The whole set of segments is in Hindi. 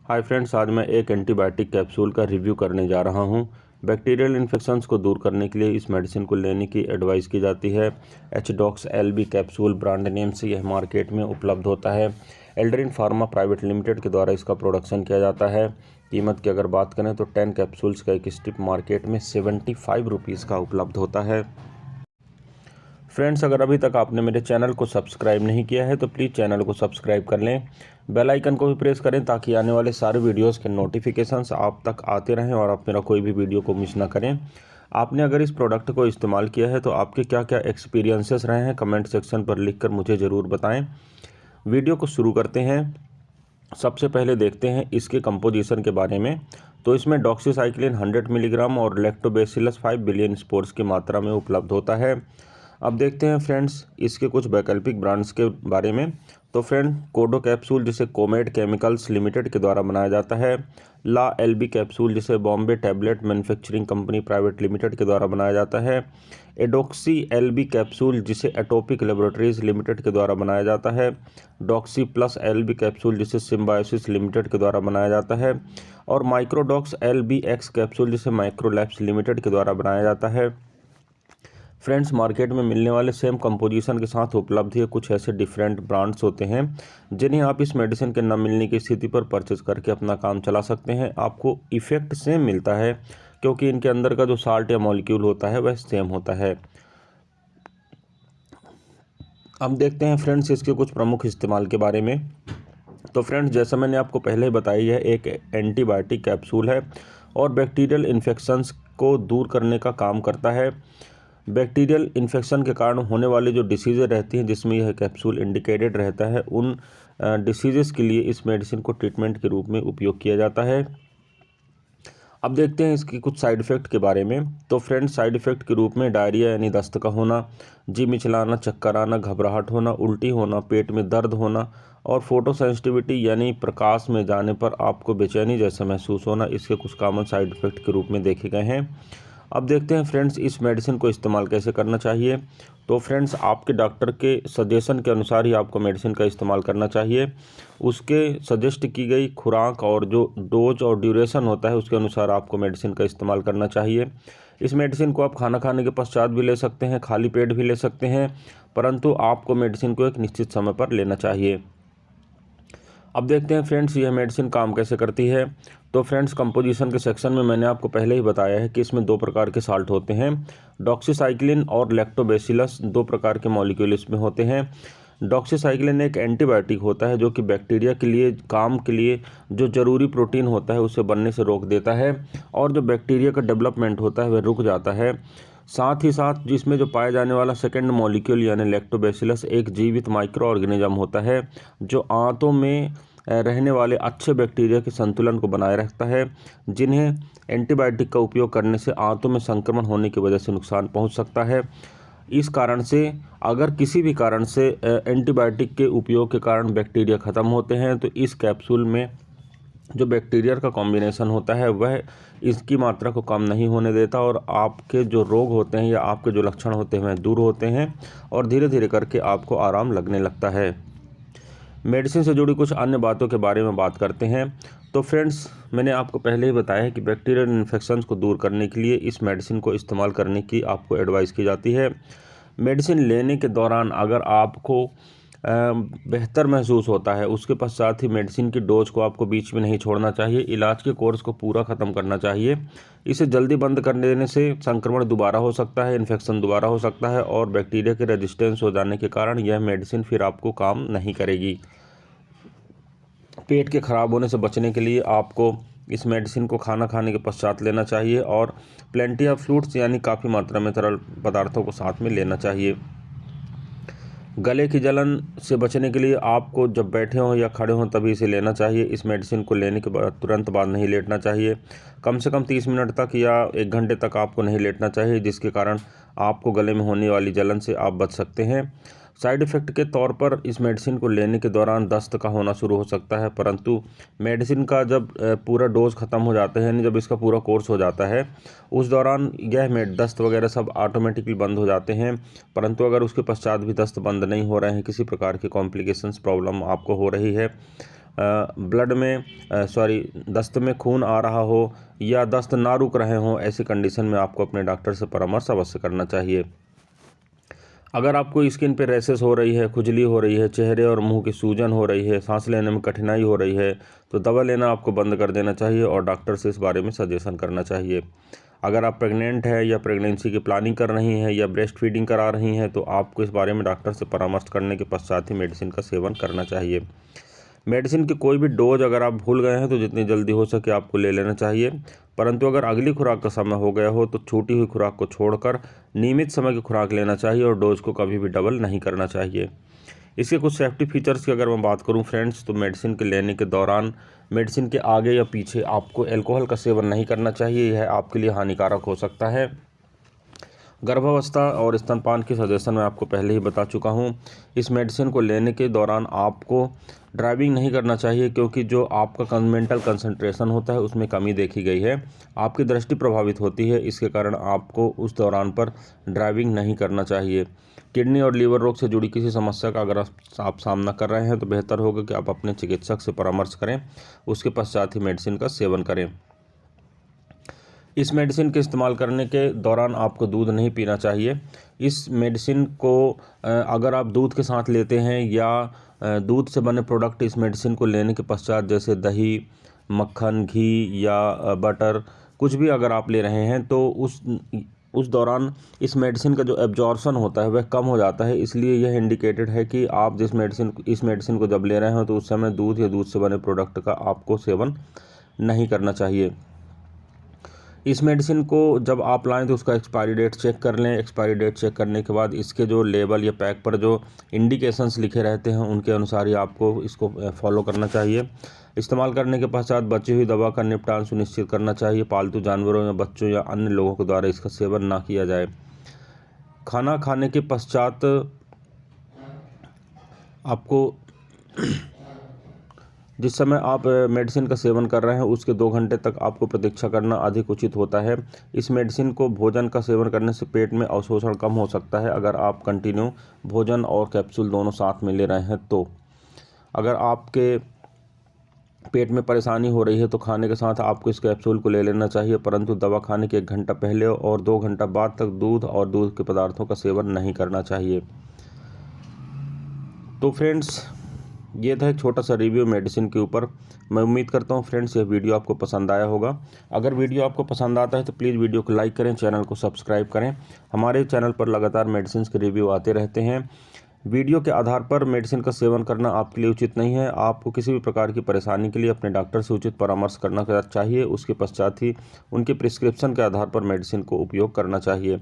हाय फ्रेंड्स, आज मैं एक एंटीबायोटिक कैप्सूल का रिव्यू करने जा रहा हूं। बैक्टीरियल इन्फेक्शंस को दूर करने के लिए इस मेडिसिन को लेने की एडवाइस की जाती है। एचडॉक्स LB कैप्सूल ब्रांड नेम से यह मार्केट में उपलब्ध होता है। एल्ड्रिन फार्मा प्राइवेट लिमिटेड के द्वारा इसका प्रोडक्शन किया जाता है। कीमत की अगर बात करें तो 10 कैप्सूल्स का एक स्ट्रिप मार्केट में 75 रुपीज़ का उपलब्ध होता है। फ्रेंड्स, अगर अभी तक आपने मेरे चैनल को सब्सक्राइब नहीं किया है तो प्लीज़ चैनल को सब्सक्राइब कर लें। बेल आइकन को भी प्रेस करें ताकि आने वाले सारे वीडियोस के नोटिफिकेशंस आप तक आते रहें और आप मेरा कोई भी वीडियो को मिस ना करें। आपने अगर इस प्रोडक्ट को इस्तेमाल किया है तो आपके क्या क्या एक्सपीरियंसेस रहे हैं कमेंट सेक्शन पर लिखकर मुझे ज़रूर बताएँ। वीडियो को शुरू करते हैं। सबसे पहले देखते हैं इसके कंपोजिशन के बारे में। तो इसमें डॉक्सीसाइक्लिन 100 मिलीग्राम और लैक्टोबैसिलस 5 बिलियन स्पोर्स की मात्रा में उपलब्ध होता है। अब देखते हैं फ्रेंड्स इसके कुछ वैकल्पिक ब्रांड्स के बारे में। तो फ्रेंड, कोडो कैप्सूल जिसे कोमेड केमिकल्स लिमिटेड के द्वारा बनाया जाता है। ला LB कैप्सूल जिसे Bombay tablet manufacturing company private limited के द्वारा बनाया जाता है। एडोक्सी LB कैप्सूल जिसे एटोपिक लेबोरेटरीज लिमिटेड के द्वारा बनाया जाता है। डॉक्सी प्लस LB कैप्सूल जिसे सिम्बायोसिस लिमिटेड के द्वारा बनाया जाता है। और माइक्रोडॉक्स LBX कैप्सूल जिसे माइक्रोलैब्स लिमिटेड के द्वारा बनाया जाता है। फ्रेंड्स, मार्केट में मिलने वाले सेम कंपोजिशन के साथ उपलब्ध है कुछ ऐसे डिफरेंट ब्रांड्स होते हैं जिन्हें आप इस मेडिसिन के न मिलने की स्थिति पर परचेज करके अपना काम चला सकते हैं। आपको इफ़ेक्ट सेम मिलता है क्योंकि इनके अंदर का जो साल्ट या मॉलिक्यूल होता है वह सेम होता है। अब देखते हैं फ्रेंड्स इसके कुछ प्रमुख इस्तेमाल के बारे में। तो फ्रेंड्स, जैसा मैंने आपको पहले ही बताया है, एक एंटीबायोटिक कैप्सूल है और बैक्टीरियल इन्फेक्शंस को दूर करने का काम करता है। बैक्टीरियल इन्फेक्शन के कारण होने वाली जो डिसीज़ेज रहती हैं जिसमें यह कैप्सूल इंडिकेटेड रहता है, उन डिसीज़ेस के लिए इस मेडिसिन को ट्रीटमेंट के रूप में उपयोग किया जाता है। अब देखते हैं इसके कुछ साइड इफ़ेक्ट के बारे में। तो फ्रेंड्स, साइड इफ़ेक्ट के रूप में डायरिया यानी दस्त का होना, जी मिचलाना, चक्कर आना, घबराहट होना, उल्टी होना, पेट में दर्द होना और फोटो सेंसिटिविटी यानी प्रकाश में जाने पर आपको बेचैनी जैसा महसूस होना, इसके कुछ कॉमन साइड इफ़ेक्ट के रूप में देखे गए हैं। अब देखते हैं फ्रेंड्स इस मेडिसिन को इस्तेमाल कैसे करना चाहिए। तो फ्रेंड्स, आपके डॉक्टर के सजेशन के अनुसार ही आपको मेडिसिन का इस्तेमाल करना चाहिए। उसके सजेस्ट की गई खुराक और जो डोज और ड्यूरेशन होता है उसके अनुसार आपको मेडिसिन का इस्तेमाल करना चाहिए। इस मेडिसिन को आप खाना खाने के पश्चात भी ले सकते हैं, खाली पेट भी ले सकते हैं, परंतु आपको मेडिसिन को एक निश्चित समय पर लेना चाहिए। अब देखते हैं फ्रेंड्स यह मेडिसिन काम कैसे करती है। तो फ्रेंड्स, कंपोजिशन के सेक्शन में मैंने आपको पहले ही बताया है कि इसमें दो प्रकार के साल्ट होते हैं। डॉक्सीसाइक्लिन और लैक्टोबैसिलस दो प्रकार के मॉलिक्यूल इसमें होते हैं। डॉक्सीसाइक्लिन एक एंटीबायोटिक होता है जो कि बैक्टीरिया के लिए काम के लिए जो जरूरी प्रोटीन होता है उसे बनने से रोक देता है और जो बैक्टीरिया का डेवलपमेंट होता है वह रुक जाता है। साथ ही साथ जिसमें जो पाया जाने वाला सेकेंड मॉलिक्यूल यानी लैक्टोबैसिलस एक जीवित माइक्रो ऑर्गेनिज्म होता है जो आंतों में रहने वाले अच्छे बैक्टीरिया के संतुलन को बनाए रखता है, जिन्हें एंटीबायोटिक का उपयोग करने से आंतों में संक्रमण होने की वजह से नुकसान पहुंच सकता है। इस कारण से अगर किसी भी कारण से एंटीबायोटिक के उपयोग के कारण बैक्टीरिया ख़त्म होते हैं तो इस कैप्सूल में जो बैक्टीरिया का कॉम्बिनेशन होता है वह इसकी मात्रा को कम नहीं होने देता और आपके जो रोग होते हैं या आपके जो लक्षण होते हैं वह दूर होते हैं और धीरे धीरे करके आपको आराम लगने लगता है। मेडिसिन से जुड़ी कुछ अन्य बातों के बारे में बात करते हैं। तो फ्रेंड्स, मैंने आपको पहले ही बताया है कि बैक्टीरियल इन्फेक्शंस को दूर करने के लिए इस मेडिसिन को इस्तेमाल करने की आपको एडवाइस की जाती है। मेडिसिन लेने के दौरान अगर आपको बेहतर महसूस होता है उसके पश्चात ही मेडिसिन की डोज को आपको बीच में नहीं छोड़ना चाहिए। इलाज के कोर्स को पूरा ख़त्म करना चाहिए। इसे जल्दी बंद कर देने से संक्रमण दोबारा हो सकता है, इन्फेक्शन दोबारा हो सकता है और बैक्टीरिया के रेजिस्टेंस हो जाने के कारण यह मेडिसिन फिर आपको काम नहीं करेगी। पेट के ख़राब होने से बचने के लिए आपको इस मेडिसिन को खाना खाने के पश्चात लेना चाहिए और प्लेंटी ऑफ फ्लूइड्स यानी काफ़ी मात्रा में तरल पदार्थों को साथ में लेना चाहिए। गले की जलन से बचने के लिए आपको जब बैठे हों या खड़े हों तभी इसे लेना चाहिए। इस मेडिसिन को लेने के बाद तुरंत बाद नहीं लेटना चाहिए। कम से कम 30 मिनट तक या 1 घंटे तक आपको नहीं लेटना चाहिए, जिसके कारण आपको गले में होने वाली जलन से आप बच सकते हैं। साइड इफ़ेक्ट के तौर पर इस मेडिसिन को लेने के दौरान दस्त का होना शुरू हो सकता है, परंतु मेडिसिन का जब पूरा डोज ख़त्म हो जाता है यानी जब इसका पूरा कोर्स हो जाता है उस दौरान यह दस्त वगैरह सब ऑटोमेटिकली बंद हो जाते हैं। परंतु अगर उसके पश्चात भी दस्त बंद नहीं हो रहे हैं, किसी प्रकार की कॉम्प्लिकेशंस प्रॉब्लम आपको हो रही है ब्लड में दस्त में खून आ रहा हो या दस्त ना रुक रहे हों, ऐसी कंडीशन में आपको अपने डॉक्टर से परामर्श अवश्य करना चाहिए। अगर आपको स्किन पे रैशेस हो रही है, खुजली हो रही है, चेहरे और मुंह की सूजन हो रही है, सांस लेने में कठिनाई हो रही है, तो दवा लेना आपको बंद कर देना चाहिए और डॉक्टर से इस बारे में सजेशन करना चाहिए। अगर आप प्रेग्नेंट है या प्रेगनेंसी की प्लानिंग कर रही हैं या ब्रेस्ट फीडिंग करा रही हैं, तो आपको इस बारे में डॉक्टर से परामर्श करने के पश्चात ही मेडिसिन का सेवन करना चाहिए। मेडिसिन की कोई भी डोज अगर आप भूल गए हैं तो जितनी जल्दी हो सके आपको ले लेना चाहिए, परंतु अगर अगली खुराक का समय हो गया हो तो छूटी हुई खुराक को छोड़कर नियमित समय की खुराक लेना चाहिए और डोज को कभी भी डबल नहीं करना चाहिए। इसके कुछ सेफ्टी फीचर्स की अगर मैं बात करूं फ्रेंड्स, तो मेडिसिन के लेने के दौरान मेडिसिन के आगे या पीछे आपको अल्कोहल का सेवन नहीं करना चाहिए, यह आपके लिए हानिकारक हो सकता है। गर्भावस्था और स्तनपान की सजेशन मैं आपको पहले ही बता चुका हूं। इस मेडिसिन को लेने के दौरान आपको ड्राइविंग नहीं करना चाहिए, क्योंकि जो आपका मेंटल कंसंट्रेशन होता है उसमें कमी देखी गई है, आपकी दृष्टि प्रभावित होती है, इसके कारण आपको उस दौरान पर ड्राइविंग नहीं करना चाहिए। किडनी और लीवर रोग से जुड़ी किसी समस्या का अगर आप सामना कर रहे हैं तो बेहतर होगा कि आप अपने चिकित्सक से परामर्श करें, उसके पश्चात ही मेडिसिन का सेवन करें। इस मेडिसिन के इस्तेमाल करने के दौरान आपको दूध नहीं पीना चाहिए। इस मेडिसिन को अगर आप दूध के साथ लेते हैं या दूध से बने प्रोडक्ट इस मेडिसिन को लेने के पश्चात, जैसे दही, मक्खन, घी या बटर, कुछ भी अगर आप ले रहे हैं तो उस दौरान इस मेडिसिन का जो एब्जॉर्प्शन होता है वह कम हो जाता है। इसलिए यह इंडिकेटेड है कि आप इस मेडिसिन को जब ले रहे हो तो उस समय दूध या दूध से बने प्रोडक्ट का आपको सेवन नहीं करना चाहिए। इस मेडिसिन को जब आप लाएं तो उसका एक्सपायरी डेट चेक कर लें। एक्सपायरी डेट चेक करने के बाद इसके जो लेबल या पैक पर जो इंडिकेशंस लिखे रहते हैं उनके अनुसार ही आपको इसको फॉलो करना चाहिए। इस्तेमाल करने के पश्चात बची हुई दवा का निपटान सुनिश्चित करना चाहिए। पालतू जानवरों या बच्चों या अन्य लोगों के द्वारा इसका सेवन ना किया जाए। खाना खाने के पश्चात आपको जिस समय आप मेडिसिन का सेवन कर रहे हैं उसके 2 घंटे तक आपको प्रतीक्षा करना अधिक उचित होता है। इस मेडिसिन को भोजन का सेवन करने से पेट में अवशोषण कम हो सकता है, अगर आप कंटिन्यू भोजन और कैप्सूल दोनों साथ में ले रहे हैं तो। अगर आपके पेट में परेशानी हो रही है तो खाने के साथ आपको इस कैप्सूल को ले लेना चाहिए, परंतु दवा खाने के 1 घंटा पहले और 2 घंटा बाद तक दूध और दूध के पदार्थों का सेवन नहीं करना चाहिए। तो फ्रेंड्स, ये था एक छोटा सा रिव्यू मेडिसिन के ऊपर। मैं उम्मीद करता हूँ फ्रेंड्स यह वीडियो आपको पसंद आया होगा। अगर वीडियो आपको पसंद आता है तो प्लीज़ वीडियो को लाइक करें, चैनल को सब्सक्राइब करें। हमारे चैनल पर लगातार मेडिसिन के रिव्यू आते रहते हैं। वीडियो के आधार पर मेडिसिन का सेवन करना आपके लिए उचित नहीं है। आपको किसी भी प्रकार की परेशानी के लिए अपने डॉक्टर से उचित परामर्श करना चाहिए, उसके पश्चात ही उनके प्रिस्क्रिप्शन के आधार पर मेडिसिन को उपयोग करना चाहिए।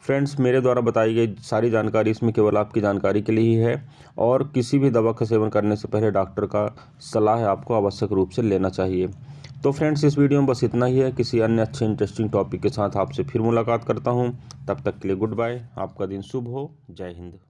फ्रेंड्स, मेरे द्वारा बताई गई सारी जानकारी इसमें केवल आपकी जानकारी के लिए ही है और किसी भी दवा का सेवन करने से पहले डॉक्टर का सलाह आपको आवश्यक रूप से लेना चाहिए। तो फ्रेंड्स, इस वीडियो में बस इतना ही है। किसी अन्य अच्छे इंटरेस्टिंग टॉपिक के साथ आपसे फिर मुलाकात करता हूं। तब तक के लिए गुड बाय। आपका दिन शुभ हो। जय हिंद।